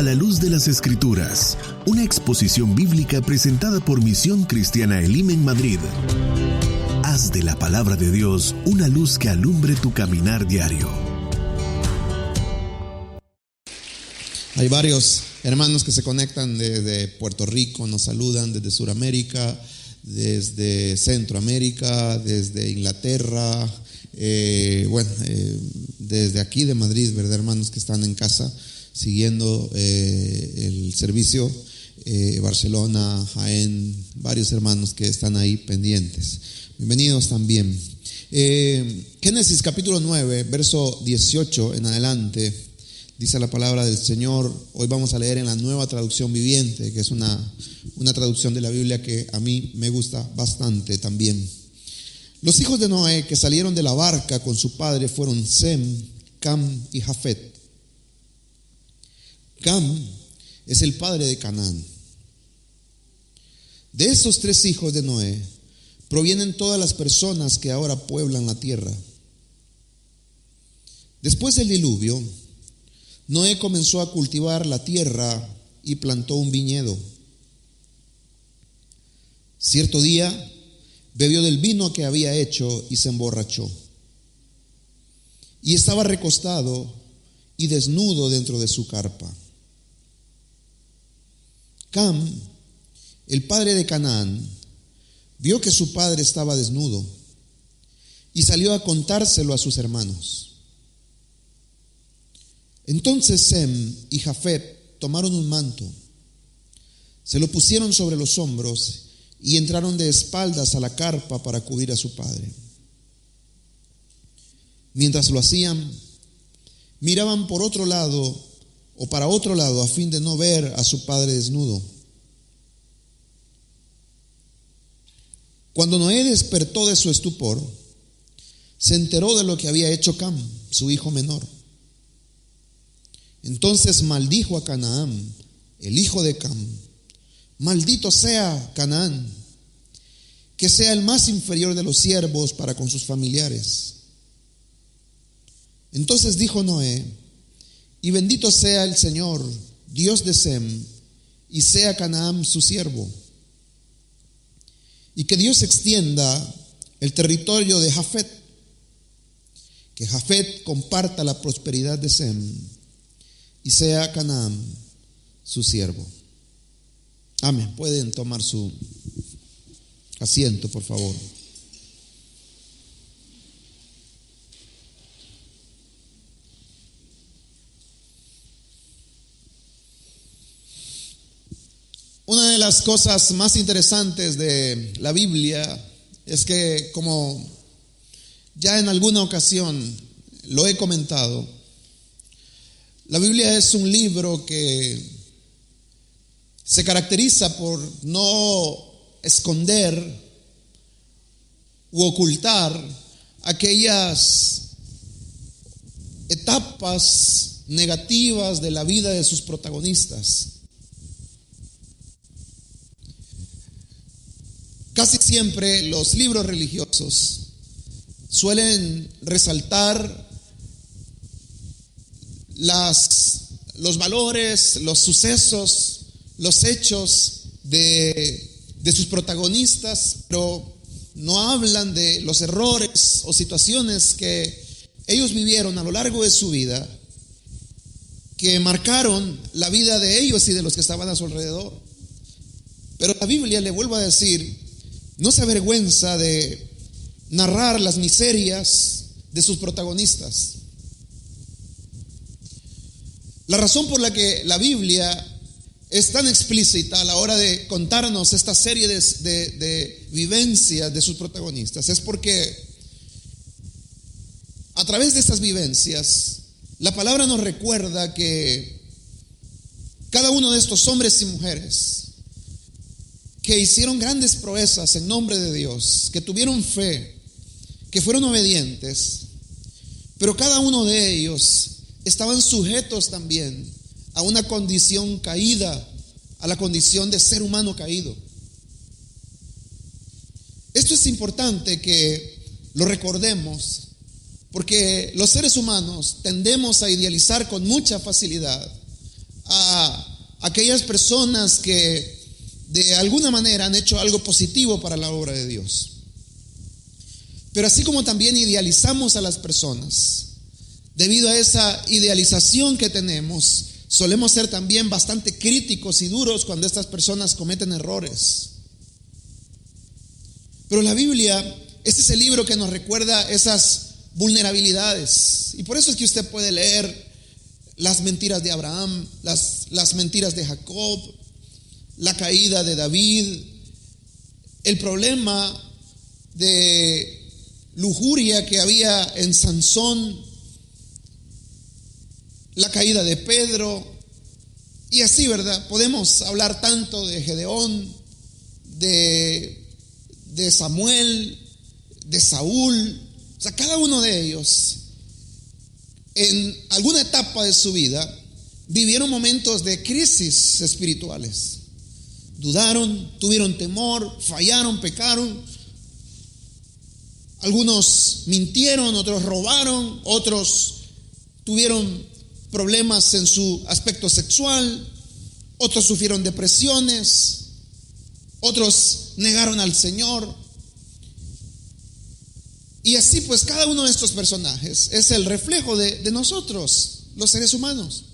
A la luz de las Escrituras, una exposición bíblica presentada por Misión Cristiana Elim en Madrid. Haz de la palabra de Dios una luz que alumbre tu caminar diario. Hay varios hermanos que se conectan desde Puerto Rico, nos saludan desde Sudamérica, desde Centroamérica, desde Inglaterra, desde aquí de Madrid, ¿verdad, hermanos que están en casa siguiendo el servicio? Barcelona, Jaén, varios hermanos que están ahí pendientes. Bienvenidos también. Génesis capítulo 9, verso 18 en adelante, dice la palabra del Señor. Hoy vamos a leer en la Nueva Traducción Viviente, que es una traducción de la Biblia que a mí me gusta bastante también. Los hijos de Noé que salieron de la barca con su padre fueron Sem, Cam y Jafet. Cam es el padre de Canaán. De esos tres hijos de Noé provienen todas las personas que ahora pueblan la tierra. Después del diluvio, Noé comenzó a cultivar la tierra y plantó un viñedo. Cierto día, bebió del vino que había hecho y se emborrachó. Y estaba recostado y desnudo dentro de su carpa. Cam, el padre de Canaán, vio que su padre estaba desnudo y salió a contárselo a sus hermanos. Entonces Sem y Jafet tomaron un manto, se lo pusieron sobre los hombros y entraron de espaldas a la carpa para cubrir a su padre. Mientras lo hacían, miraban por otro lado o para otro lado a fin de no ver a su padre desnudo. Cuando Noé despertó de su estupor, se enteró de lo que había hecho Cam, su hijo menor. Entonces maldijo a Canaán, el hijo de Cam. Maldito sea Canaán, que sea el más inferior de los siervos para con sus familiares. Entonces dijo Noé: y bendito sea el Señor, Dios de Sem, y sea Canaán su siervo. Y que Dios extienda el territorio de Jafet, que Jafet comparta la prosperidad de Sem, y sea Canaán su siervo. Amén. Pueden tomar su asiento, por favor. Una de las cosas más interesantes de la Biblia es que, como ya en alguna ocasión lo he comentado, la Biblia es un libro que se caracteriza por no esconder u ocultar aquellas etapas negativas de la vida de sus protagonistas. Casi siempre los libros religiosos suelen resaltar los valores, los sucesos, los hechos de sus protagonistas, pero no hablan de los errores o situaciones que ellos vivieron a lo largo de su vida, que marcaron la vida de ellos y de los que estaban a su alrededor. Pero la Biblia, le vuelvo a decir, no se avergüenza de narrar las miserias de sus protagonistas. La razón por la que la Biblia es tan explícita a la hora de contarnos esta serie de vivencias de sus protagonistas es porque a través de estas vivencias la palabra nos recuerda que cada uno de estos hombres y mujeres que hicieron grandes proezas en nombre de Dios, que tuvieron fe, que fueron obedientes, pero cada uno de ellos estaban sujetos también a una condición caída, a la condición de ser humano caído. Esto es importante que lo recordemos, porque los seres humanos tendemos a idealizar con mucha facilidad a aquellas personas que de alguna manera han hecho algo positivo para la obra de Dios. Pero así como también idealizamos a las personas, debido a esa idealización que tenemos, solemos ser también bastante críticos y duros cuando estas personas cometen errores. Pero la Biblia, este es el libro que nos recuerda esas vulnerabilidades. Y por eso es que usted puede leer las mentiras de Abraham, las mentiras de Jacob, la caída de David, el problema de lujuria que había en Sansón, la caída de Pedro, y así, ¿verdad? Podemos hablar tanto de Gedeón, de Samuel, de Saúl. O sea, cada uno de ellos en alguna etapa de su vida vivieron momentos de crisis espirituales. Dudaron, tuvieron temor, fallaron, pecaron. Algunos mintieron, otros robaron, otros tuvieron problemas en su aspecto sexual, otros sufrieron depresiones, otros negaron al Señor. Y así pues cada uno de estos personajes es el reflejo de nosotros, los seres humanos.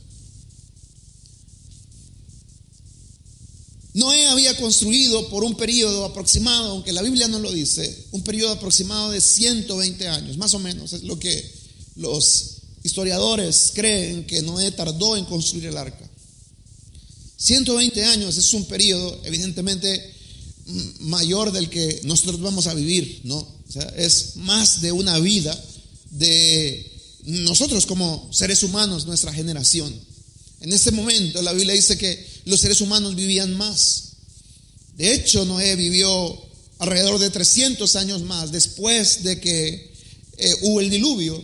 Noé había construido por un periodo aproximado, aunque la Biblia no lo dice, un periodo aproximado de 120 años, más o menos, es lo que los historiadores creen que Noé tardó en construir el arca. 120 años es un periodo evidentemente mayor del que nosotros vamos a vivir, ¿no? O sea, es más de una vida de nosotros como seres humanos, nuestra generación. En ese momento la Biblia dice que los seres humanos vivían más. De hecho, Noé vivió alrededor de 300 años más después de que hubo el diluvio.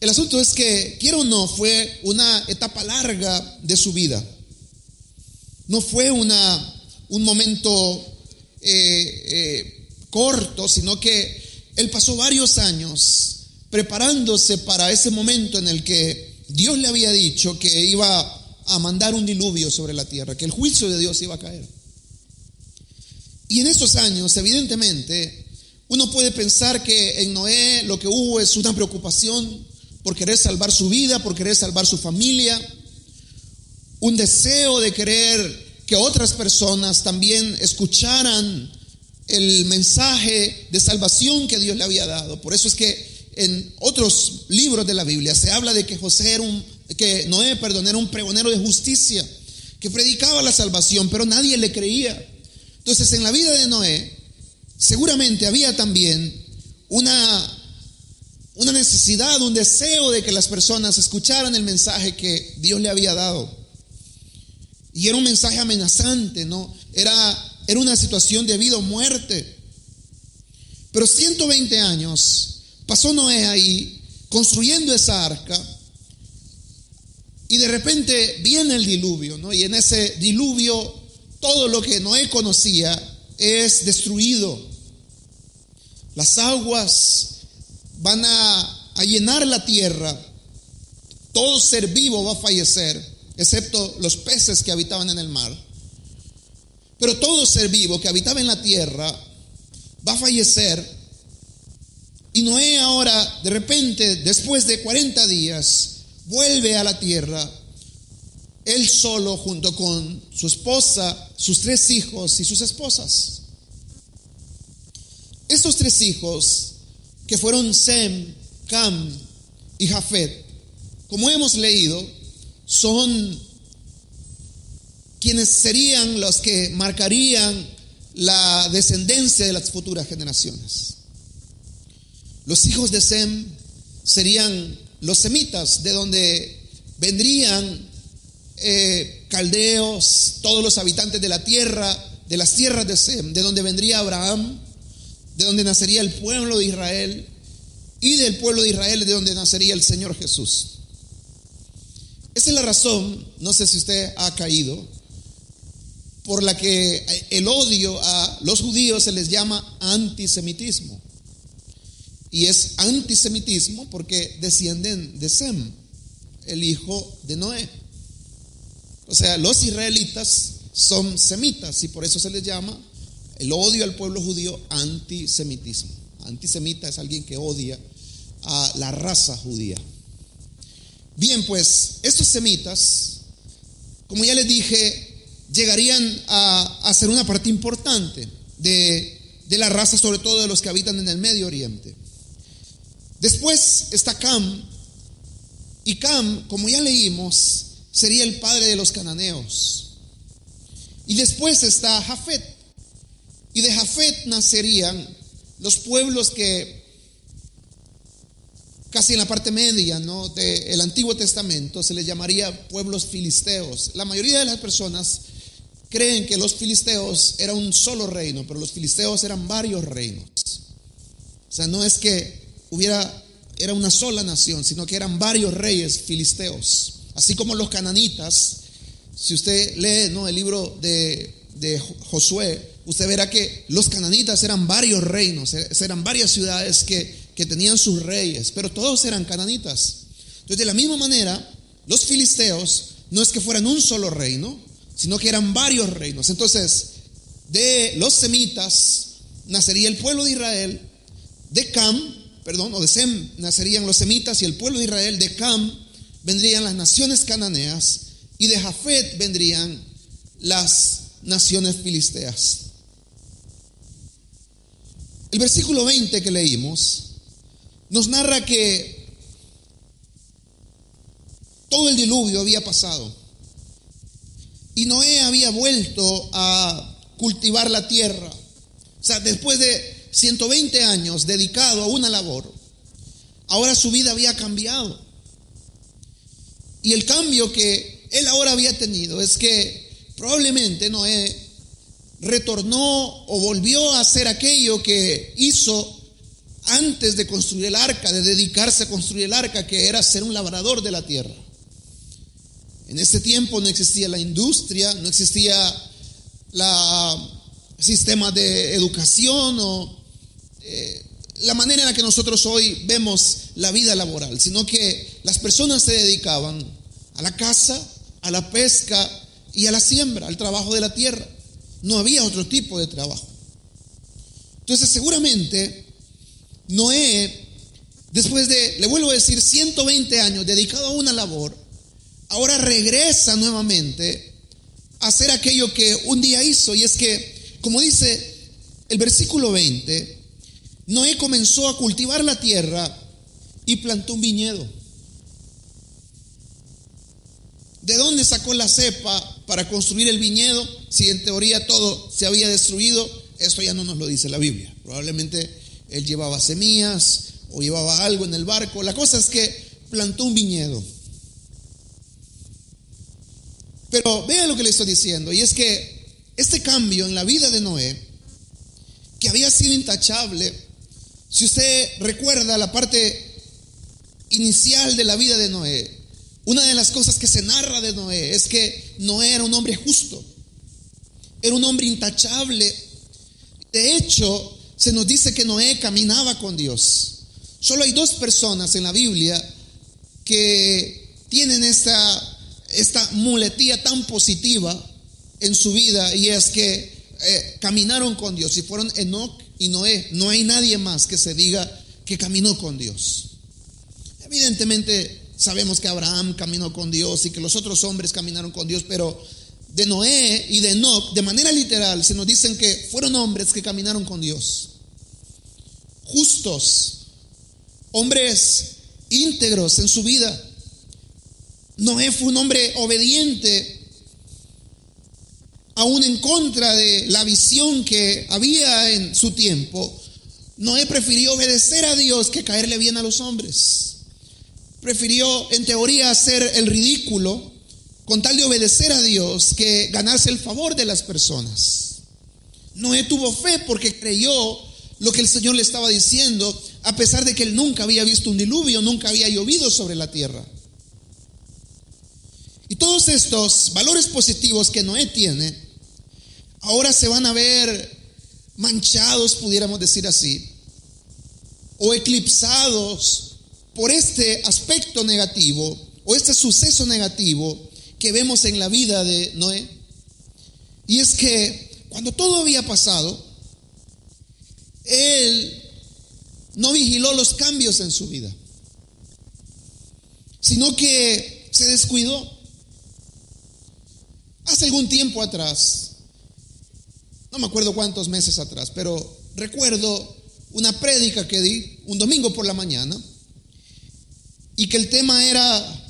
El asunto es que, quiera o no, fue una etapa larga de su vida. No fue un momento corto, sino que él pasó varios años preparándose para ese momento en el que Dios le había dicho que iba a mandar un diluvio sobre la tierra, que el juicio de Dios iba a caer. Y en esos años, evidentemente, uno puede pensar que en Noé lo que hubo es una preocupación por querer salvar su vida, por querer salvar su familia, un deseo de querer que otras personas también escucharan el mensaje de salvación que Dios le había dado. Por eso es que en otros libros de la Biblia se habla de que Noé era un pregonero de justicia, que predicaba la salvación, pero nadie le creía. Entonces, en la vida de Noé seguramente había también una necesidad, un deseo de que las personas escucharan el mensaje que Dios le había dado. Y era un mensaje amenazante, ¿no? Era una situación de vida o muerte. Pero 120 años pasó Noé ahí construyendo esa arca, y de repente viene el diluvio, ¿no? Y en ese diluvio todo lo que Noé conocía es destruido. Las aguas van a llenar la tierra. Todo ser vivo va a fallecer, excepto los peces que habitaban en el mar. Pero todo ser vivo que habitaba en la tierra va a fallecer. Y Noé ahora, de repente, después de 40 días, vuelve a la tierra, él solo junto con su esposa, sus 3 hijos y sus esposas. Estos 3 hijos, que fueron Sem, Cam y Jafet, como hemos leído, son quienes serían los que marcarían la descendencia de las futuras generaciones. Los hijos de Sem serían los semitas, de donde vendrían caldeos, todos los habitantes de la tierra, de las tierras de Sem, de donde vendría Abraham, de donde nacería el pueblo de Israel, y del pueblo de Israel de donde nacería el Señor Jesús. Esa es la razón, no sé si usted ha caído, por la que el odio a los judíos se les llama antisemitismo. Y es antisemitismo porque descienden de Sem, el hijo de Noé. O sea, los israelitas son semitas y por eso se les llama el odio al pueblo judío antisemitismo. Antisemita es alguien que odia a la raza judía. Bien, pues estos semitas, como ya les dije, llegarían a ser una parte importante de la raza, sobre todo de los que habitan en el Medio Oriente. Después está Cam, y Cam, como ya leímos, sería el padre de los cananeos. Y después está Jafet, y de Jafet nacerían los pueblos que casi en la parte media, ¿no?, del Antiguo Testamento se les llamaría pueblos filisteos. La mayoría de las personas creen que los filisteos era un solo reino, pero los filisteos eran varios reinos. O sea, no es que era una sola nación, sino que eran varios reyes filisteos. Así como los cananitas, si usted lee, ¿no?, el libro de Josué, usted verá que los cananitas eran varios reinos, eran varias ciudades que tenían sus reyes, pero todos eran cananitas. Entonces, de la misma manera, los filisteos no es que fueran un solo reino, sino que eran varios reinos. Entonces, de los semitas nacería el pueblo de Israel, de Sem nacerían los semitas y el pueblo de Israel, de Cam vendrían las naciones cananeas y de Jafet vendrían las naciones filisteas. El versículo 20 que leímos nos narra que todo el diluvio había pasado y Noé había vuelto a cultivar la tierra. O sea, después de 120 años dedicado a una labor, ahora su vida había cambiado. Y el cambio que él ahora había tenido es que probablemente Noé retornó o volvió a hacer aquello que hizo antes de construir el arca, de dedicarse a construir el arca, que era ser un labrador de la tierra. En ese tiempo no existía la industria, no existía sistema de educación o la manera en la que nosotros hoy vemos la vida laboral, sino que las personas se dedicaban a la caza, a la pesca y a la siembra, al trabajo de la tierra. No había otro tipo de trabajo. Entonces, seguramente Noé, después de, le vuelvo a decir, 120 años dedicado a una labor, ahora regresa nuevamente a hacer aquello que un día hizo. Y es que, como dice el versículo 20, Noé comenzó a cultivar la tierra y plantó un viñedo. ¿De dónde sacó la cepa para construir el viñedo? Si en teoría todo se había destruido, eso ya no nos lo dice la Biblia. Probablemente él llevaba semillas o llevaba algo en el barco. La cosa es que plantó un viñedo. Pero vea lo que le estoy diciendo, y es que este cambio en la vida de Noé, que había sido intachable, si usted recuerda la parte inicial de la vida de Noé, una de las cosas que se narra de Noé es que Noé era un hombre justo, era un hombre intachable. De hecho, se nos dice que Noé caminaba con Dios. Solo hay dos personas en la Biblia que tienen esta muletilla tan positiva en su vida, y es que caminaron con Dios, y fueron Enoc y Noé. No hay nadie más que se diga que caminó con Dios. Evidentemente sabemos que Abraham caminó con Dios y que los otros hombres caminaron con Dios, pero de Noé y de Enoc, de manera literal, se nos dicen que fueron hombres que caminaron con Dios, justos, hombres íntegros en su vida. Noé fue un hombre obediente, aún en contra de la visión que había en su tiempo. Noé prefirió obedecer a Dios que caerle bien a los hombres. Prefirió, en teoría, hacer el ridículo con tal de obedecer a Dios que ganarse el favor de las personas. Noé tuvo fe porque creyó lo que el Señor le estaba diciendo, a pesar de que él nunca había visto un diluvio, nunca había llovido sobre la tierra. Y todos estos valores positivos que Noé tiene, ahora se van a ver manchados, pudiéramos decir así, o eclipsados por este aspecto negativo o este suceso negativo que vemos en la vida de Noé. Y es que cuando todo había pasado, él no vigiló los cambios en su vida, sino que se descuidó. Hace algún tiempo atrás, no me acuerdo cuántos meses atrás, pero recuerdo una prédica que di un domingo por la mañana, y que el tema era: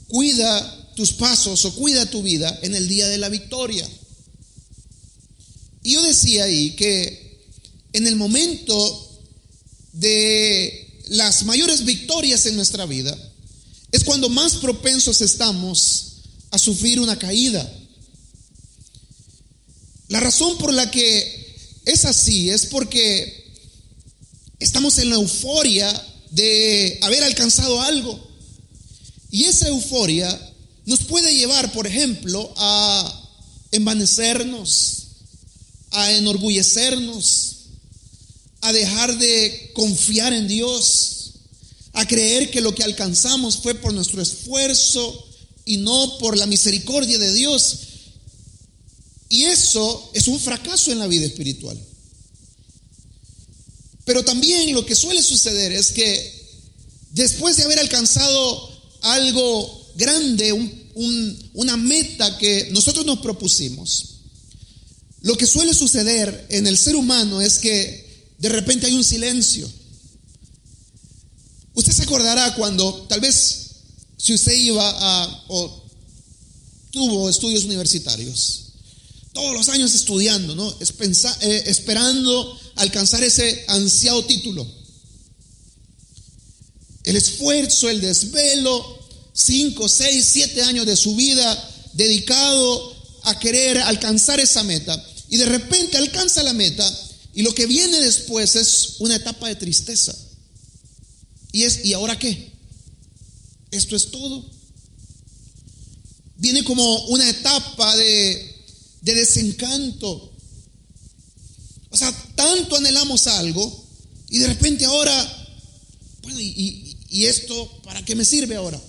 cuida tus pasos o cuida tu vida en el día de la victoria. Y yo decía ahí que en el momento de las mayores victorias en nuestra vida es cuando más propensos estamos a sufrir una caída. La razón por la que es así es porque estamos en la euforia de haber alcanzado algo. Y esa euforia nos puede llevar, por ejemplo, a envanecernos, a enorgullecernos, a dejar de confiar en Dios, a creer que lo que alcanzamos fue por nuestro esfuerzo y no por la misericordia de Dios. Y eso es un fracaso en la vida espiritual. Pero también lo que suele suceder es que después de haber alcanzado algo grande, una meta que nosotros nos propusimos, lo que suele suceder en el ser humano es que de repente hay un silencio. Usted se acordará cuando, tal vez, si usted iba o tuvo estudios universitarios, todos los años estudiando, ¿no? Esperando alcanzar ese ansiado título. El esfuerzo, el desvelo, 5, 6, 7 años de su vida dedicado a querer alcanzar esa meta. Y de repente alcanza la meta, y lo que viene después es una etapa de tristeza. ¿Y ahora qué? Esto es todo. Viene como una etapa de desencanto. O sea, tanto anhelamos algo y de repente ahora, bueno, ¿y esto para qué me sirve ahora?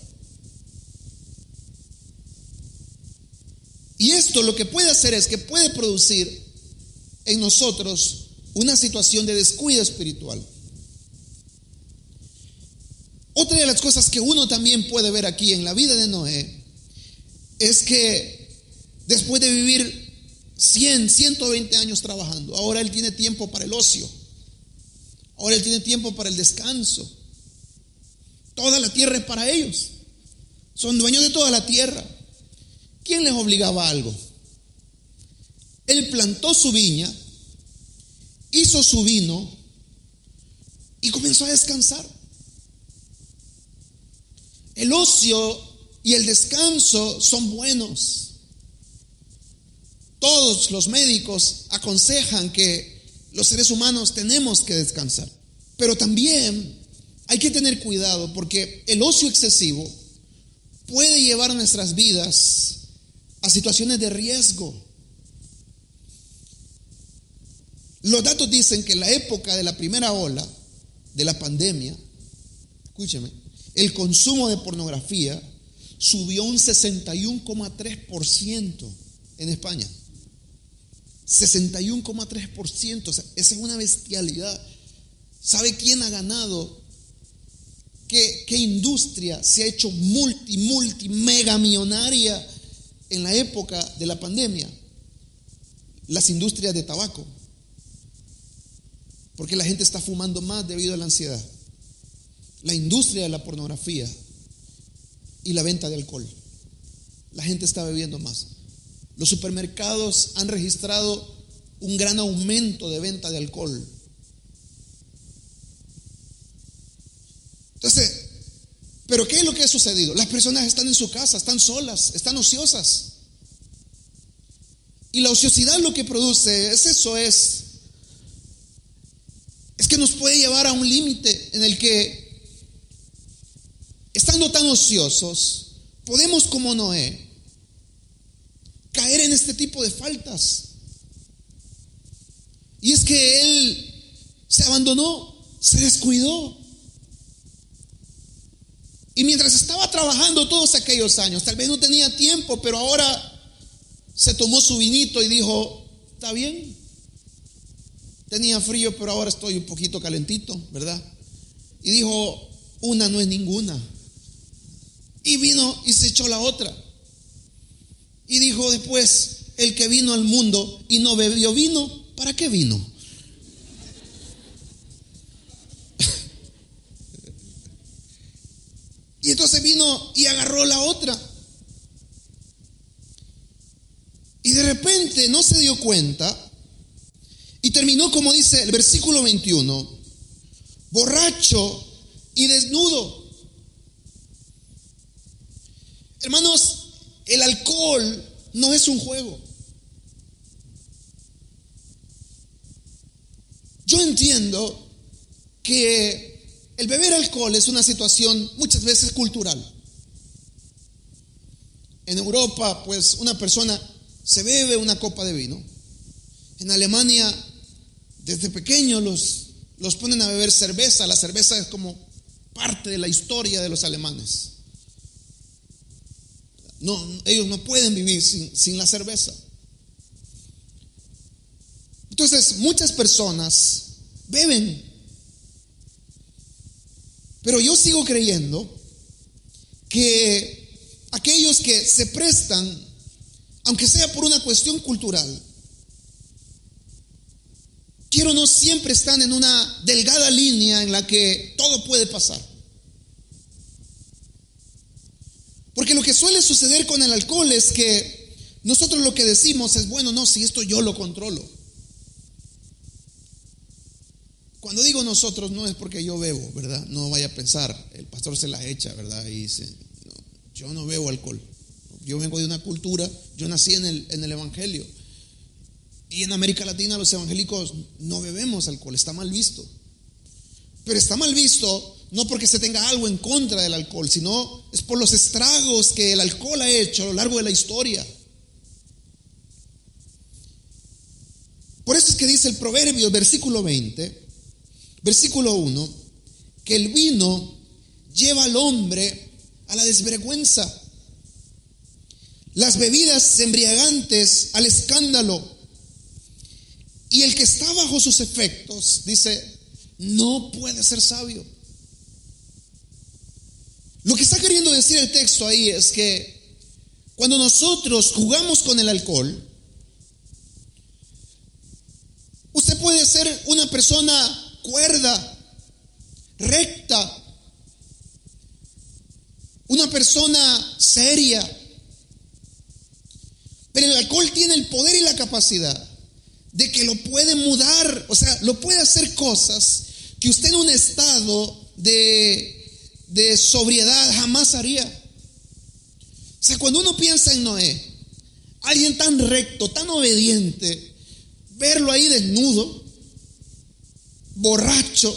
Y esto lo que puede hacer es que puede producir en nosotros una situación de descuido espiritual. Otra de las cosas que uno también puede ver aquí en la vida de Noé es que después de vivir 100, 120 años trabajando, ahora él tiene tiempo para el ocio, ahora él tiene tiempo para el descanso. Toda la tierra es para ellos, son dueños de toda la tierra. ¿Quién les obligaba a algo? Él plantó su viña, hizo su vino y comenzó a descansar. El ocio y el descanso son buenos. Todos los médicos aconsejan que los seres humanos tenemos que descansar. Pero también hay que tener cuidado, porque el ocio excesivo puede llevar nuestras vidas a situaciones de riesgo. Los datos dicen que en la época de la primera ola de la pandemia, escúcheme, el consumo de pornografía subió un 61,3% en España. 61,3%, o sea, esa es una bestialidad. ¿Sabe quién ha ganado? ¿Qué industria se ha hecho mega millonaria en la época de la pandemia? Las industrias de tabaco, porque la gente está fumando más debido a la ansiedad. La industria de la pornografía y la venta de alcohol, la gente está bebiendo más. Los supermercados han registrado un gran aumento de venta de alcohol. Entonces, ¿pero qué es lo que ha sucedido? Las personas están en su casa, están solas, están ociosas. Y la ociosidad lo que produce es eso, es que nos puede llevar a un límite en el que, estando tan ociosos, podemos, como Noé, caer en este tipo de faltas. Y es que él se abandonó, se descuidó. Y mientras estaba trabajando todos aquellos años, tal vez no tenía tiempo, pero ahora se tomó su vinito y dijo, está bien. Tenía frío, pero ahora estoy un poquito calentito, ¿verdad? Y dijo, una no es ninguna. Y vino y se echó la otra. Y dijo después, el que vino al mundo y no bebió vino, ¿para qué vino? Y entonces vino y agarró la otra. Y de repente no se dio cuenta y terminó, como dice el versículo 21, borracho y desnudo. Hermanos, el alcohol no es un juego. Yo entiendo que el beber alcohol es una situación muchas veces cultural. En Europa, pues una persona se bebe una copa de vino. En Alemania, desde pequeños los ponen a beber cerveza. La cerveza es como parte de la historia de los alemanes. No, ellos no pueden vivir sin la cerveza. Entonces, muchas personas beben. Pero yo sigo creyendo que aquellos que se prestan, aunque sea por una cuestión cultural, quiero no siempre están en una delgada línea en la que todo puede pasar. Porque lo que suele suceder con el alcohol es que nosotros lo que decimos es, bueno, no, si esto yo lo controlo. Cuando digo nosotros no es porque yo bebo, ¿verdad? No vaya a pensar, el pastor se las echa, ¿verdad? Y dice, no, yo no bebo alcohol. Yo vengo de una cultura, yo nací en el evangelio. Y en América Latina los evangélicos no bebemos alcohol, está mal visto. Pero está mal visto no porque se tenga algo en contra del alcohol, sino es por los estragos que el alcohol ha hecho a lo largo de la historia. Por eso es que dice el Proverbio, versículo 20, versículo 1, que el vino lleva al hombre a la desvergüenza, las bebidas embriagantes al escándalo, y el que está bajo sus efectos, dice, no puede ser sabio. Lo que está queriendo decir el texto ahí es que cuando nosotros jugamos con el alcohol, usted puede ser una persona cuerda, recta, una persona seria, pero el alcohol tiene el poder y la capacidad de que lo puede mudar, o sea, lo puede hacer cosas que usted en un estado de sobriedad jamás haría. O sea, cuando uno piensa en Noé, alguien tan recto, tan obediente, verlo ahí desnudo, borracho,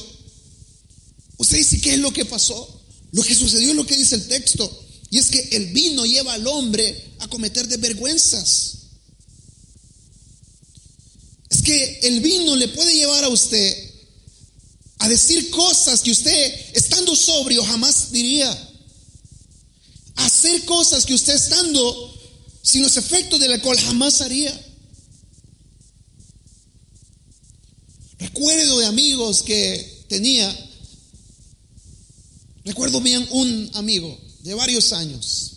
usted dice, ¿qué es lo que pasó? Lo que sucedió es lo que dice el texto, y es que el vino lleva al hombre a cometer desvergüenzas. Es que el vino le puede llevar a usted a decir cosas que usted, estando sobrio, jamás diría, a hacer cosas que usted, estando sin los efectos del alcohol, jamás haría. Recuerdo de amigos que tenía, recuerdo bien un amigo de varios años,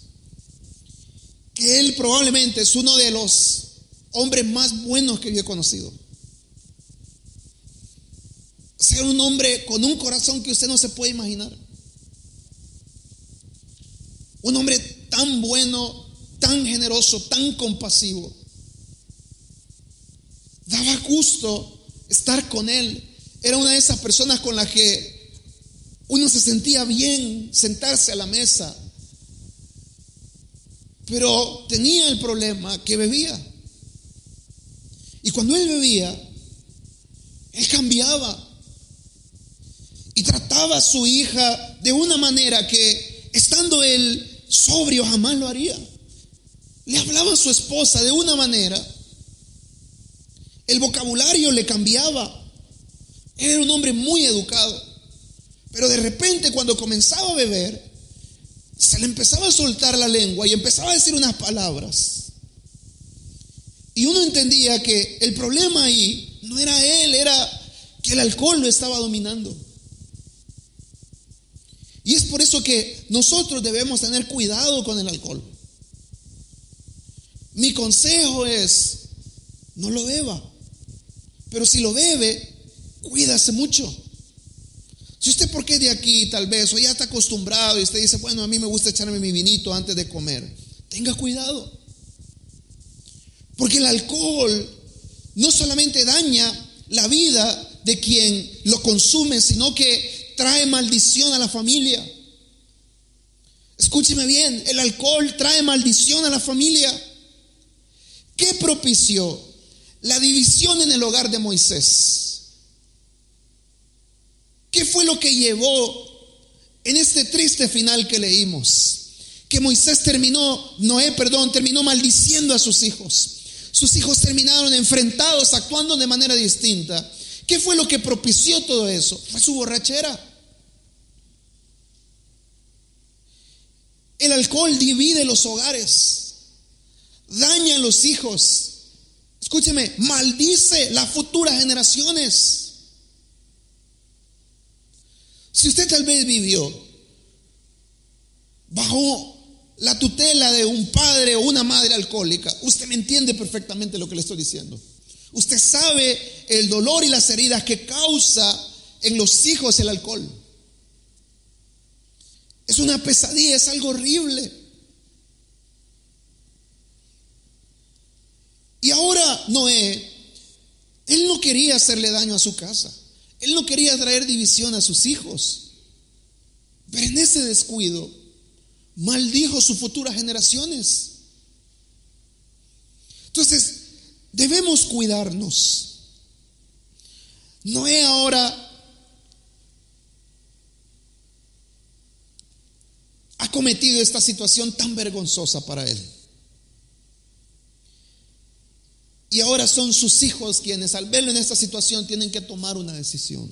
que él probablemente es uno de los hombres más buenos que yo he conocido. Ser un hombre con un corazón que usted no se puede imaginar. Un hombre tan bueno, tan generoso, tan compasivo. Daba gusto estar con él. Era una de esas personas con las que uno se sentía bien sentarse a la mesa. Pero tenía el problema que bebía. Y cuando él bebía, él cambiaba y trataba a su hija de una manera que, estando él sobrio, jamás lo haría. Le hablaba a su esposa de una manera, el vocabulario le cambiaba. Él era un hombre muy educado, pero de repente cuando comenzaba a beber, se le empezaba a soltar la lengua y empezaba a decir unas palabras. Y uno entendía que el problema ahí no era él, era que el alcohol lo estaba dominando. Y es por eso que nosotros debemos tener cuidado con el alcohol. Mi consejo es, no lo beba. Pero si lo bebe, cuídase mucho. Si usted, porque es de aquí tal vez, o ya está acostumbrado y usted dice, bueno, a mí me gusta echarme mi vinito antes de comer, tenga cuidado. Porque el alcohol no solamente daña la vida de quien lo consume, sino que trae maldición a la familia. Escúcheme bien, el alcohol trae maldición a la familia. ¿Qué propició la división en el hogar de Moisés? ¿Qué fue lo que llevó en este triste final que leímos? Que Moisés terminó maldiciendo a sus hijos. Sus hijos terminaron enfrentados, actuando de manera distinta. ¿Qué fue lo que propició todo eso? Fue su borrachera. El alcohol divide los hogares, daña a los hijos. Escúcheme, maldice las futuras generaciones. Si usted tal vez vivió bajo la tutela de un padre o una madre alcohólica, usted me entiende perfectamente lo que le estoy diciendo. Usted sabe el dolor y las heridas que causa en los hijos el alcohol. Es una pesadilla, es algo horrible. Y ahora Noé, él no quería hacerle daño a su casa. Él no quería traer división a sus hijos. Pero en ese descuido maldijo sus futuras generaciones. Entonces, debemos cuidarnos. Noé ahora ha cometido esta situación tan vergonzosa para él. Y ahora son sus hijos quienes, al verlo en esta situación, tienen que tomar una decisión.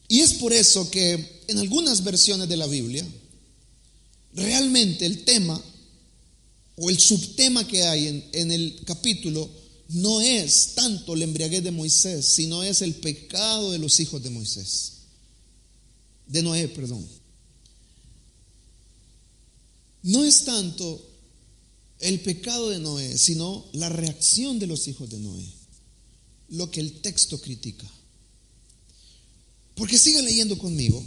Y es por eso que en algunas versiones de la Biblia, realmente el tema o el subtema que hay en el capítulo no es tanto la embriaguez de Moisés, sino es el pecado de los hijos de Moisés. De Noé, perdón. No es tanto el pecado de Noé, sino la reacción de los hijos de Noé, lo que el texto critica. Porque siga leyendo conmigo.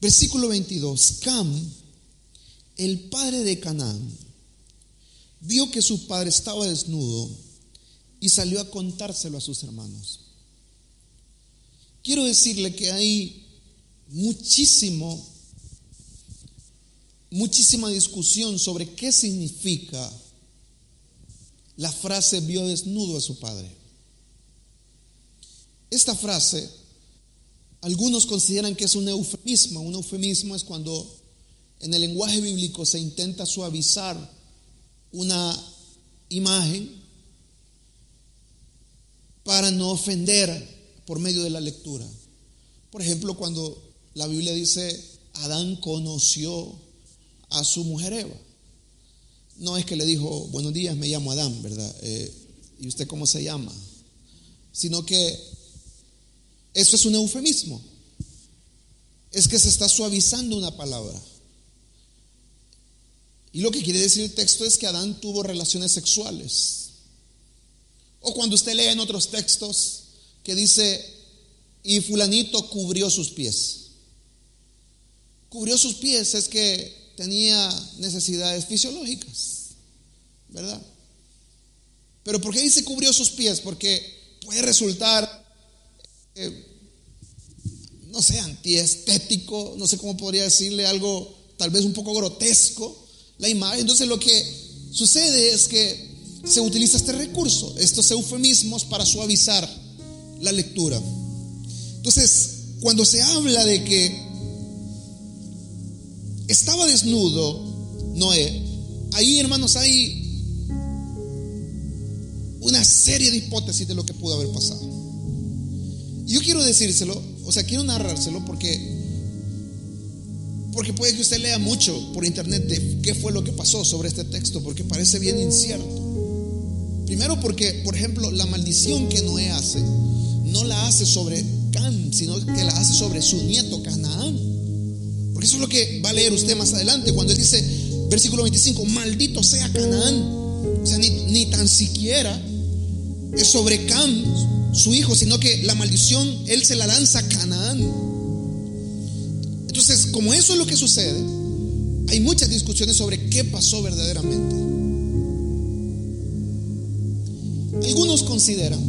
Versículo 22. Cam, el padre de Canaán, vio que su padre estaba desnudo y salió a contárselo a sus hermanos. Quiero decirle que hay muchísima discusión sobre qué significa la frase vio desnudo a su padre. Esta frase, algunos consideran que es un eufemismo. Un eufemismo es cuando en el lenguaje bíblico se intenta suavizar una imagen para no ofender por medio de la lectura. Por ejemplo, cuando la Biblia dice Adán conoció a su mujer Eva, no es que le dijo buenos días, me llamo Adán, ¿verdad? ¿Y usted cómo se llama? Sino que eso es un eufemismo. Es que se está suavizando una palabra. Y lo que quiere decir el texto es que Adán tuvo relaciones sexuales. O cuando usted lee en otros textos que dice y fulanito cubrió sus pies. Cubrió sus pies es que tenía necesidades fisiológicas, ¿verdad? Pero ¿por qué dice cubrió sus pies? Porque puede resultar no sé, antiestético, no sé cómo podría decirle, algo tal vez un poco grotesco la imagen. Entonces lo que sucede es que se utiliza este recurso, estos eufemismos, para suavizar la lectura. Entonces, cuando se habla de que estaba desnudo Noé, ahí, hermanos, hay una serie de hipótesis de lo que pudo haber pasado. Y yo quiero decírselo, quiero narrárselo porque Porque puede que usted lea mucho por internet de qué fue lo que pasó sobre este texto, porque parece bien incierto. Primero porque, por ejemplo, la maldición que Noé hace, no la hace sobre Cam, sino que la hace sobre su nieto Canaán. Porque eso es lo que va a leer usted más adelante, cuando él dice, versículo 25, maldito sea Canaán. O sea, ni tan siquiera es sobre Cam, su hijo, sino que la maldición él se la lanza a Canaán. Entonces, como eso es lo que sucede, hay muchas discusiones sobre qué pasó verdaderamente. Algunos consideran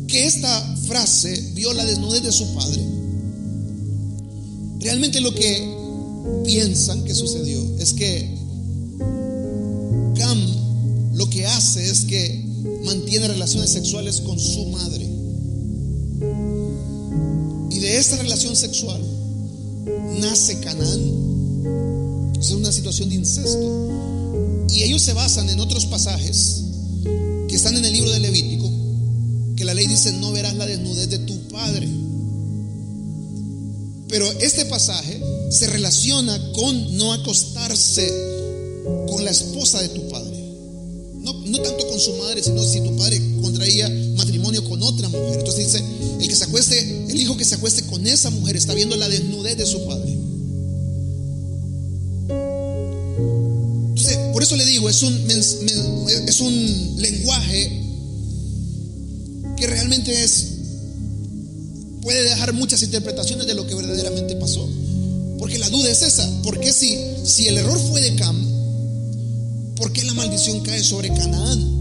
que esta frase, vio la desnudez de su padre, realmente lo que piensan que sucedió es que Cam lo que hace es que mantiene relaciones sexuales con su madre, y de esta relación sexual nace Canaán. Es una situación de incesto, y ellos se basan en otros pasajes que están en el libro de Levítico, que la ley dice: no verás la desnudez de tu padre. Pero este pasaje se relaciona con no acostarse con la esposa de tu padre, no tanto con su madre, sino si tu padre contraía matrimonio con otra mujer. Entonces dice: el hijo que se acueste con esa mujer está viendo la desnudez de su padre. Entonces, por eso le digo, es un lenguaje que realmente puede dejar muchas interpretaciones de lo que verdaderamente pasó. Porque la duda es esa: ¿por qué si el error fue de Cam, por qué la maldición cae sobre Canaán?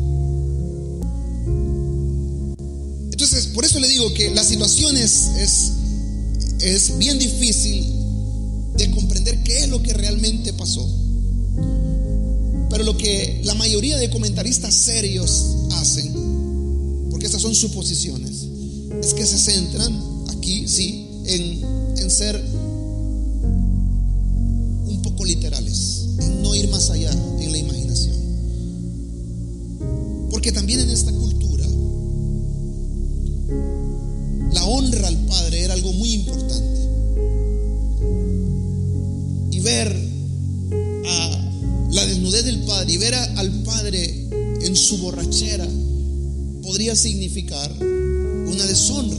Entonces, por eso le digo que la situación es bien difícil de comprender qué es lo que realmente pasó. Pero lo que la mayoría de comentaristas serios hacen, porque estas son suposiciones, es que se centran aquí, sí, en ser un poco literales, en no ir más allá en la imaginación. Porque también en esta cultura la honra al padre era algo muy importante, y ver la desnudez del padre y ver al padre en su borrachera podría significar una deshonra.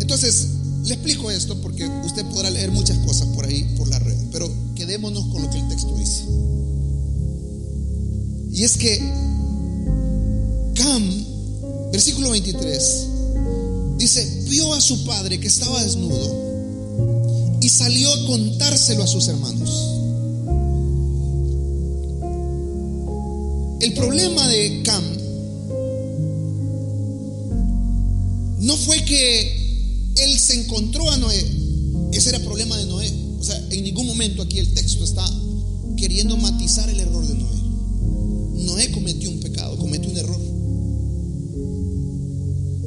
Entonces, le explico esto porque usted podrá leer muchas cosas por ahí, por la red, pero quedémonos con lo que el texto dice. Y es que Cam, versículo 23, dice: vio a su padre que estaba desnudo y salió a contárselo a sus hermanos. El problema de Cam no fue que él se encontró a Noé. Ese era el problema de Noé. O sea, en ningún momento aquí el texto está queriendo matizar el error de Noé. Noé cometió un pecado, cometió un error.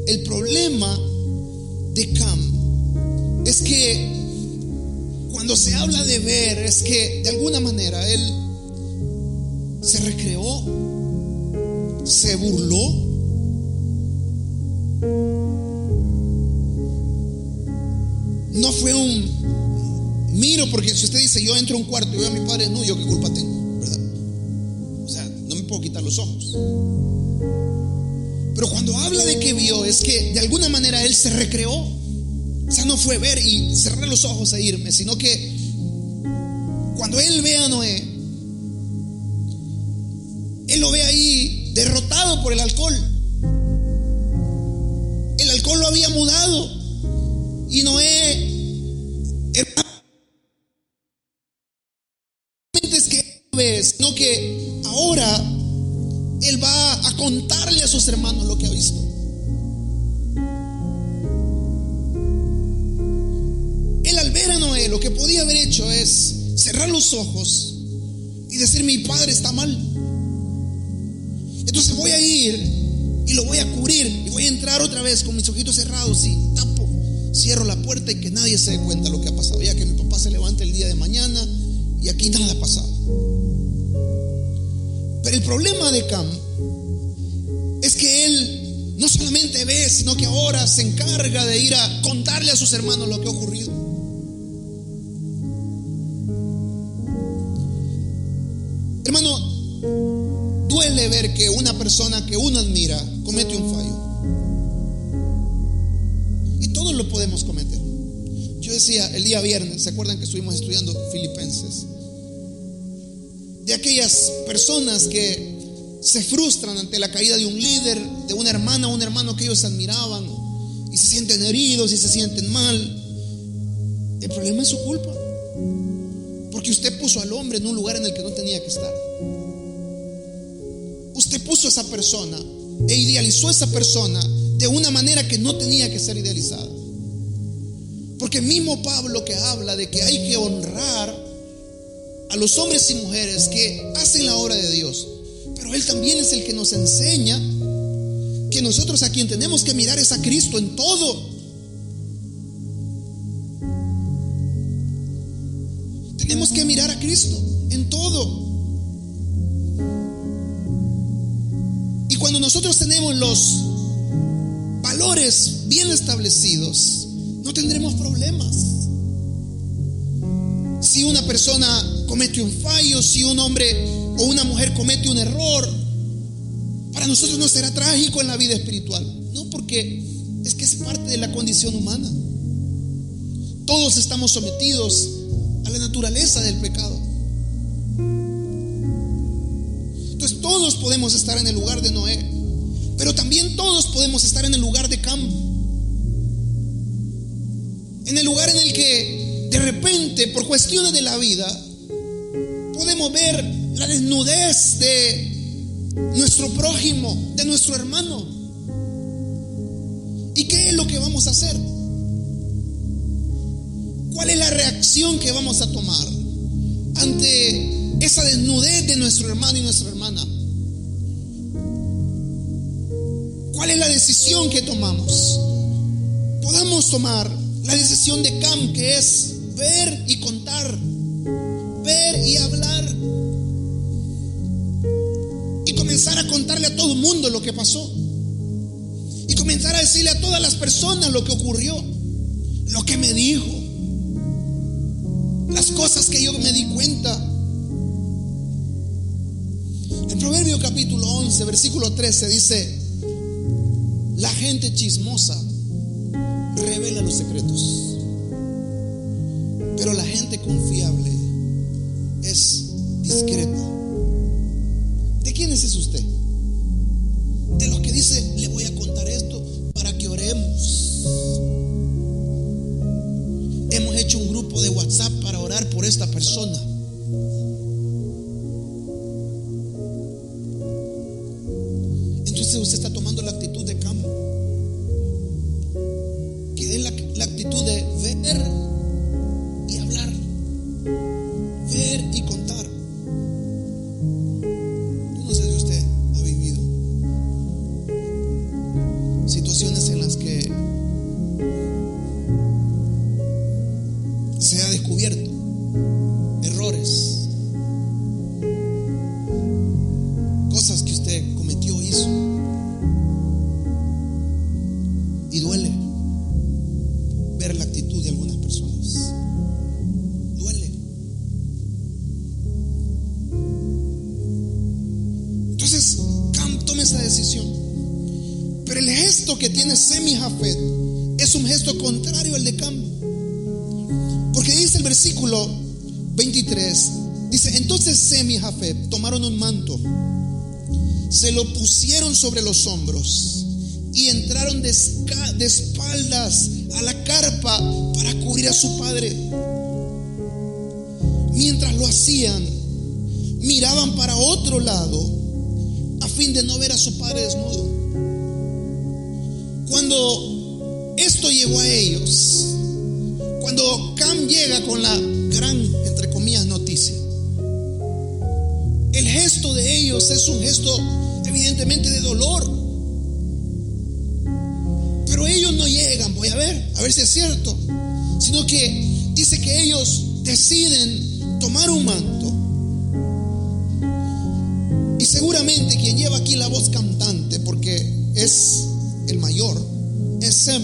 El problema de Cam es que cuando se habla de ver, es que de alguna manera él se recreó, se burló, no fue un miro, porque si usted dice: yo entro a un cuarto y veo a mi padre, no, yo qué culpa tengo, ¿verdad? O sea, no me puedo quitar los ojos. Pero cuando habla de que vio, es que de alguna manera él se recreó. O sea, no fue ver y cerrar los ojos e irme, sino que cuando él ve a Noé, él lo ve ahí derrotado por el alcohol. El alcohol lo había mudado, y Noé, es que ve, sino que ahora él va a contarle a sus hermanos lo que ha visto. Él, al ver a Noé, lo que podía haber hecho es cerrar los ojos y decir: mi padre está mal, entonces voy a ir y lo voy a cubrir, y voy a entrar otra vez con mis ojitos cerrados y tapo, cierro la puerta, y que nadie se dé cuenta lo que ha pasado, ya que mi papá se levante el día de mañana y aquí nada ha pasado. Pero el problema de Cam es que él no solamente ve, sino que ahora se encarga de ir a contarle a sus hermanos lo que ha ocurrido. Hermano, duele ver que una persona que uno admira comete un fallo. Y todos lo podemos cometer. Yo decía el día viernes, ¿se acuerdan que estuvimos estudiando Filipenses? De aquellas personas que se frustran ante la caída de un líder, de una hermana o un hermano que ellos admiraban, y se sienten heridos y se sienten mal. El problema es su culpa, porque usted puso al hombre en un lugar en el que no tenía que estar. Usted puso a esa persona e idealizó a esa persona de una manera que no tenía que ser idealizada. Porque mismo Pablo, que habla de que hay que honrar a los hombres y mujeres que hacen la obra de Dios, pero él también es el que nos enseña que nosotros a quien tenemos que mirar es a Cristo en todo. Tenemos que mirar a Cristo en todo. Y cuando nosotros tenemos los valores bien establecidos, no tendremos problemas. Si una persona comete un fallo, si un hombre o una mujer comete un error, para nosotros no será trágico en la vida espiritual. No, porque es que es parte de la condición humana. Todos estamos sometidos a la naturaleza del pecado. Entonces todos podemos estar en el lugar de Noé, pero también todos podemos estar en el lugar de Cam, en el lugar en el que de repente, por cuestiones de la vida, podemos ver la desnudez de nuestro prójimo, de nuestro hermano. ¿Y qué es lo que vamos a hacer? ¿Cuál es la reacción que vamos a tomar ante esa desnudez de nuestro hermano y nuestra hermana? ¿Cuál es la decisión que tomamos? Podamos tomar la decisión de Cam, que es ver y contar, ver y hablar, y comenzar a contarle a todo el mundo lo que pasó, y comenzar a decirle a todas las personas lo que ocurrió, lo que me dijo, las cosas que yo me di cuenta. En Proverbio capítulo 11 versículo 13 dice: la gente chismosa revela los secretos, pero la gente confiable es discreta. ¿De quiénes es usted? De los que dice: le voy a contar esto para que oremos. Hemos hecho un grupo de WhatsApp para orar por esta persona. Entonces usted está tomando la actitud de Cam, que es la actitud de ver y hablar, ver y contar. Yo no sé si usted ha vivido situaciones en las que se ha descubierto errores, cosas que usted cometió o hizo, y duele ver la actitud de algunas personas. Duele. Entonces Cam toma esa decisión, pero el gesto que tiene Semi Jafet es un gesto contrario al de Cam, porque dice el versículo 23, dice: entonces Semi y Jafet tomaron un manto, se lo pusieron sobre los hombros y entraron de espaldas a la carpa para cubrir a su padre. Mientras lo hacían, miraban para otro lado a fin de no ver a su padre desnudo. Cuando esto llegó a ellos, cuando Cam llega con la gran, entre comillas, noticia, el gesto de ellos es un gesto evidentemente de dolor. Pero ellos no llegan, voy a ver si es cierto, sino que dice que ellos deciden tomar un manto. Y seguramente quien lleva aquí la voz cantante, porque es el mayor, es Sem.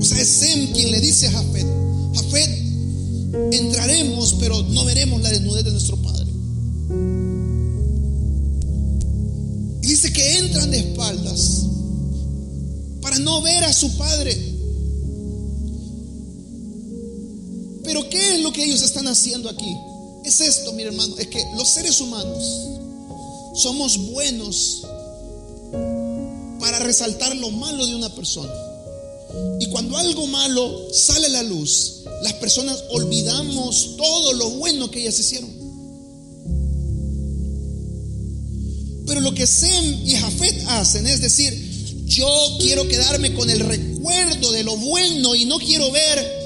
O sea, es Sem quien le dice a Jafet: Jafet, entraremos, pero no veremos la desnudez de nuestro padre. Y dice que entran de espaldas para no ver a su padre. Pero ¿qué es lo que ellos están haciendo aquí? Es esto, mi hermano, es que los seres humanos somos buenos para resaltar lo malo de una persona. Y cuando algo malo sale a la luz, las personas olvidamos todo lo bueno que ellas hicieron. Pero lo que Sem y Jafet hacen es decir: yo quiero quedarme con el recuerdo de lo bueno y no quiero ver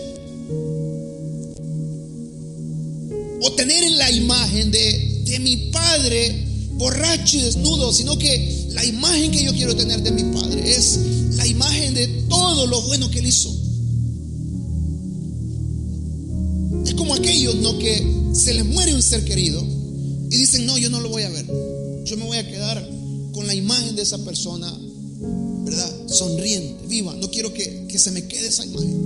o tener en la imagen de mi padre borracho y desnudo, sino que la imagen que yo quiero tener de mi padre es la imagen de todo lo bueno que él hizo. Es como aquellos, ¿no?, que se les muere un ser querido y dicen: no, yo no lo voy a ver, yo me voy a quedar con la imagen de esa persona, ¿verdad?, sonriente, viva. No quiero que se me quede esa imagen.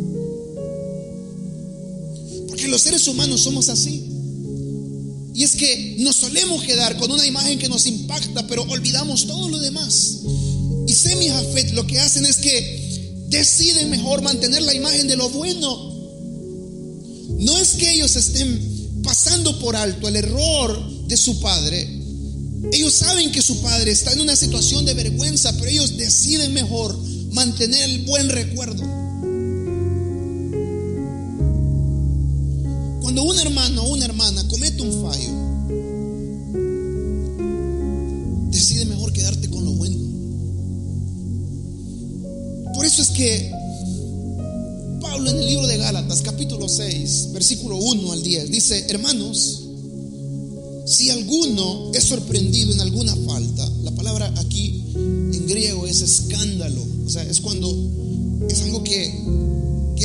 Porque los seres humanos somos así. Y es que nos solemos quedar con una imagen que nos impacta, pero olvidamos todo lo demás. Y Sem y Jafet lo que hacen es que deciden mejor mantener la imagen de lo bueno. No es que ellos estén pasando por alto el error de su padre. Ellos saben que su padre está en una situación de vergüenza, pero ellos deciden mejor mantener el buen recuerdo. Cuando un hermano o una hermana comete un fallo, decide mejor quedarte con lo bueno. Por eso es que Pablo en el libro de Gálatas, capítulo 6, versículo 1 al 10, dice: hermanos, si alguno es sorprendido en alguna falta, la palabra aquí en griego es escándalo. O sea, es cuando es algo que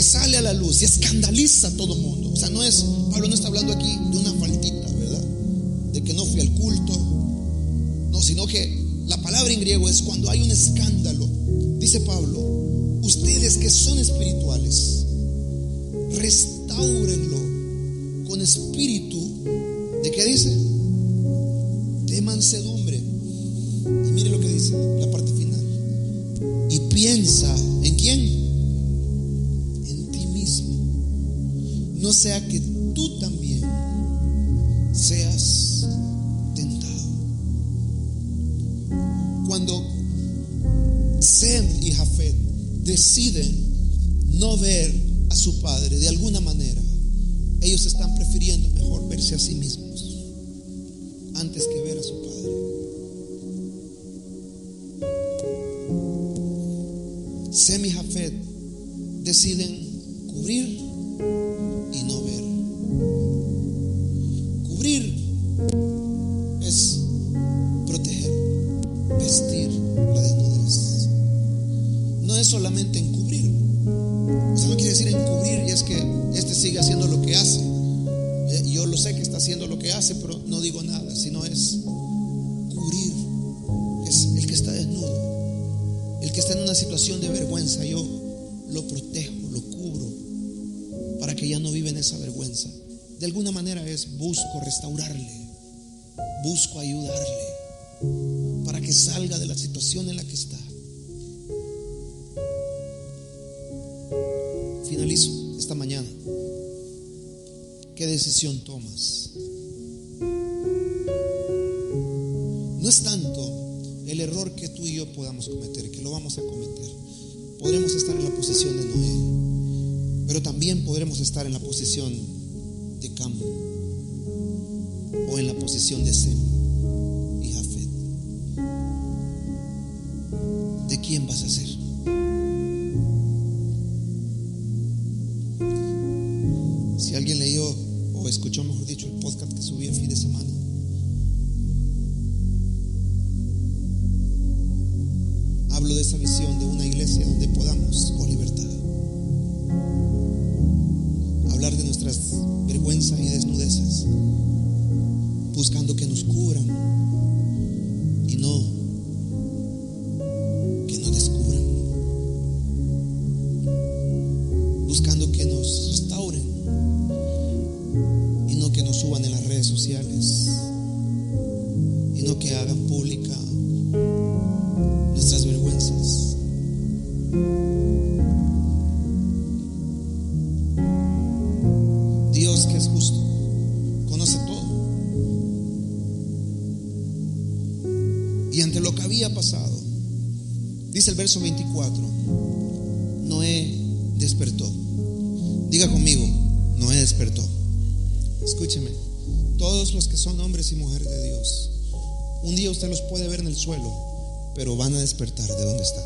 sale a la luz y escandaliza a todo mundo. O sea, Pablo no está hablando aquí de una faltita, ¿verdad?, de que no fui al culto. No, sino que la palabra en griego es cuando hay un escándalo. Dice Pablo: ustedes que son espirituales, restáurenlo con espíritu ¿de qué dice? De mansedumbre. Y mire lo que dice la parte final: y piensa ¿en quién? No sea que tú también seas tentado. Cuando Sem y Jafet deciden no ver a su padre de alguna manera, ellos están prefiriendo mejor verse a sí mismos antes que ver a su padre. Sem y Jafet deciden cubrir y no ver. Cubrir es proteger, vestir la desnudez. No es solamente encubrir. O sea, no quiere decir encubrir y es que este sigue haciendo lo que hace. Yo lo sé que está haciendo lo que hace, pero no digo nada, sino es cubrir. Es el que está desnudo, el que está en una situación de vergüenza. Yo lo protejo, lo cubro, para que ya no vive en esa vergüenza. De alguna manera busco restaurarle, busco ayudarle para que salga de la situación en la que está. Finalizo esta mañana. ¿Qué decisión tomas? No es tanto el error que tú y yo podamos cometer, que lo vamos a cometer. Podremos estar en la posición de Noé, pero también podremos estar en la posición de Cam o en la posición de Sem y Jafet. ¿De quién vas a ser? Si alguien leyó o escuchó, mejor dicho, el podcast que subí el fin de semana, hablo de esa visión de una iglesia donde podamos con libertad hablar de nuestras vergüenzas y desnudeces, buscando que nos cubran y no que nos descubran. Dios que es justo conoce todo. Y ante lo que había pasado, dice el verso 24, Noé despertó. Diga conmigo, Noé despertó. Escúcheme, todos los que son hombres y mujeres de Dios, un día usted los puede ver en el suelo, pero van a despertar de donde están.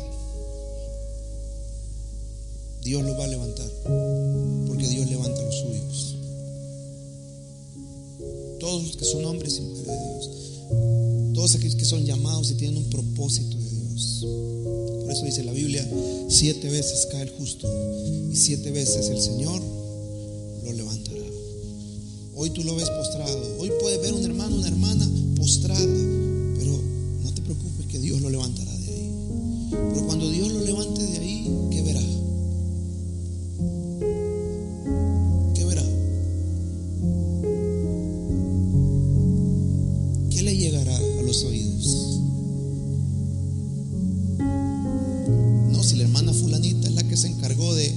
Dios los va a levantar, porque Dios levanta a los suyos. Todos los que son hombres y mujeres de Dios, todos aquellos que son llamados y tienen un propósito de Dios. Por eso dice la Biblia, 7 veces cae el justo y 7 veces el Señor lo levantará. Hoy tú lo ves postrado, hoy puedes ver un hermano, una hermana postrada, pero no te preocupes que Dios lo levantará de ahí. Pero cuando Dios lo levante de ahí, ¿qué verá? ¿Qué verá? ¿Qué le llegará a los oídos? No, si la hermana fulanita es la que se encargó de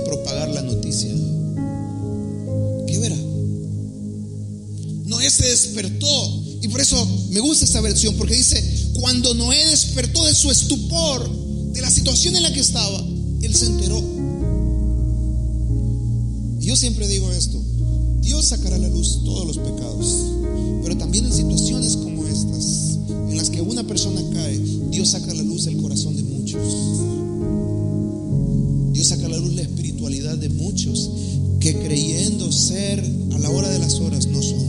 propagar la noticia, ¿qué verá? Noé se despertó, y por eso me gusta esta versión, porque dice, cuando Noé despertó de su estupor, de la situación en la que estaba, él se enteró. Y yo siempre digo esto: Dios sacará a la luz todos los pecados, pero también en situaciones como estas, en las que una persona cae, Dios saca a la luz el corazón de muchos. Dios saca a la luz la espiritualidad de muchos que, creyendo ser a la hora de las horas, no son.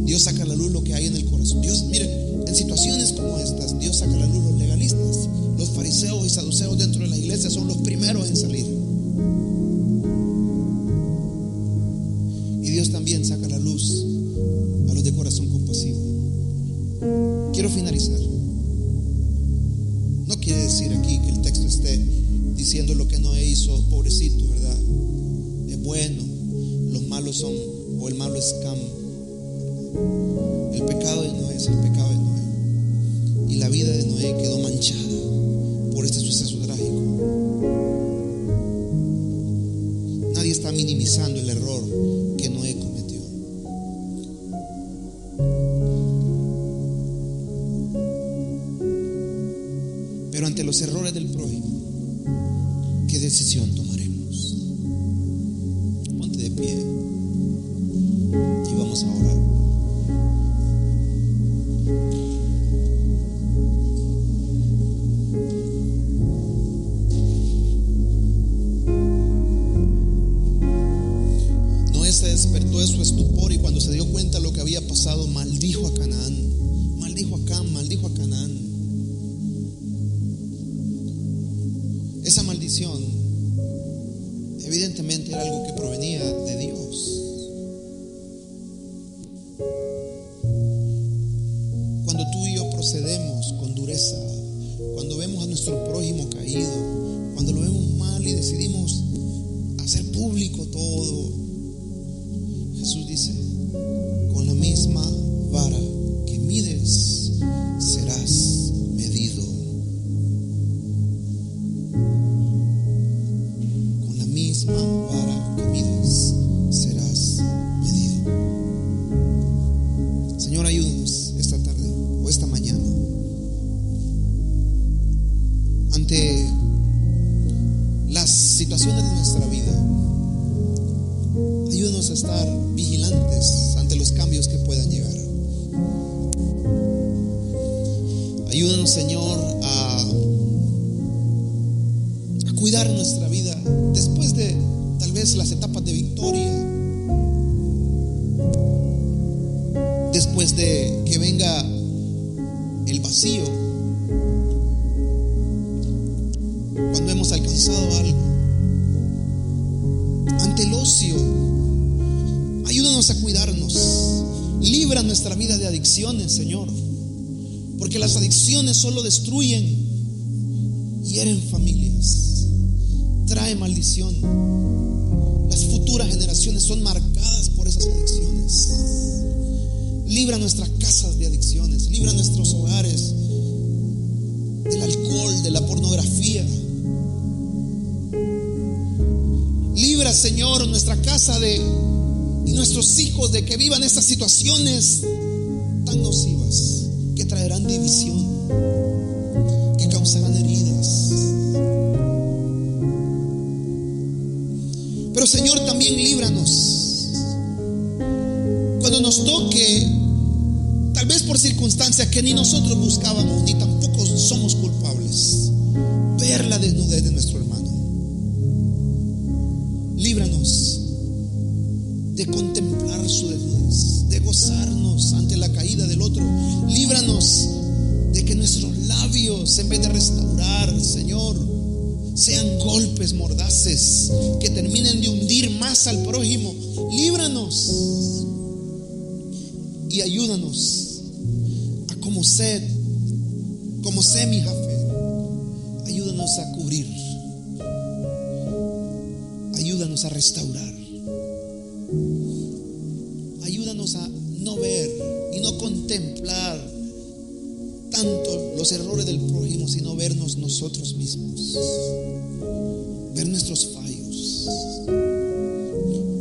Dios saca a la luz lo que hay en el corazón. Dios, miren, en situaciones como estas, Dios saca a la luz los legalistas. Los fariseos y saduceos dentro de la iglesia son los primeros en salir. Y Dios también saca a la luz a los de corazón compasivo. Quiero finalizar. No quiere decir aquí que el texto esté diciendo lo que Noé hizo, pobrecito, ¿verdad? Es bueno, los malos son, o el malo es Cam. El pecado de Noé es el pecado de Noé, y la vida de Noé quedó manchada por este suceso trágico. Nadie está minimizando el error que Noé cometió. Pero ante los errores del prójimo, ¿qué decisión tomaremos? Ponte de pie y vamos a orar. Noé se despertó de su estupor y cuando se dio cuenta de lo que había pasado, maldijo a Canaán, maldijo a Cam, maldijo a Canaán. Esa maldición evidentemente era algo que provenía de Dios. Cuando tú y yo procedemos con dureza, cuando vemos a nuestro prójimo caído, cuando lo vemos mal y decidimos hacer público todo, Jesús dice, con la misma vara que mides, serás medido. Con la misma vara que mides, serás medido. Señor, ayúdanos esta tarde o esta mañana. Ante las situaciones de nuestra vida, ayúdanos a estar vigilantes ante los cambios que puedan llegar. Ayúdanos, Señor, a cuidar nuestra vida después de tal vez las etapas de victoria, después de que venga el vacío, cuando hemos alcanzado algo, ante el ocio. Ayúdanos a cuidarnos. Libra nuestra vida de adicciones, Señor, porque las adicciones solo destruyen, hieren familias, traen maldición. Las futuras generaciones son marcadas por esas adicciones. Libra nuestras casas de adicciones, libra nuestros hogares del alcohol, de la pornografía, Libra, Señor, nuestra casa y nuestros hijos de que vivan estas situaciones tan nocivas que traerán división, que causarán heridas. Pero, Señor, también líbranos cuando nos toque, tal vez por circunstancias que ni nosotros buscábamos, ni tampoco somos culpables, ver la desnudez de nuestro hermano. Líbranos de contemplar su desnudez, de gozarnos ante la caída del otro. Líbranos de que nuestros labios, en vez de restaurar, Señor, sean golpes mordaces que terminen de hundir más al prójimo. Líbranos y ayúdanos a como sé mi Jafet, ayúdanos a cubrir, ayúdanos a restaurar, ayúdanos a no ver y no contemplar tanto los errores del prójimo, sino vernos nosotros mismos, ver nuestros fallos,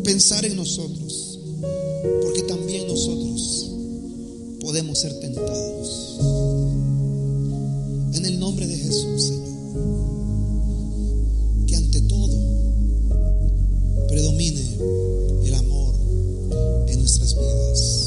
pensar en nosotros, porque también nosotros podemos ser tentados. En el nombre de Jesús, Señor, que ante todo predomine el amor en nuestras vidas.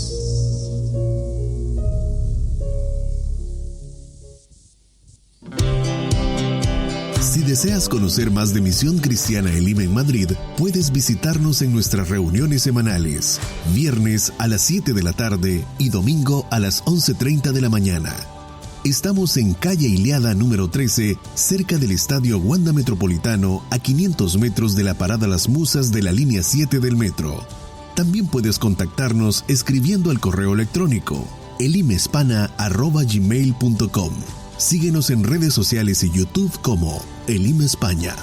Si deseas conocer más de Misión Cristiana Elim en Madrid, puedes visitarnos en nuestras reuniones semanales, viernes a las 7 de la tarde y domingo a las 11:30 de la mañana. Estamos en calle Iliada número 13, cerca del Estadio Wanda Metropolitano, a 500 metros de la parada Las Musas de la línea 7 del metro. También puedes contactarnos escribiendo al correo electrónico elimespana@gmail.com. Síguenos en redes sociales y YouTube como Elim España.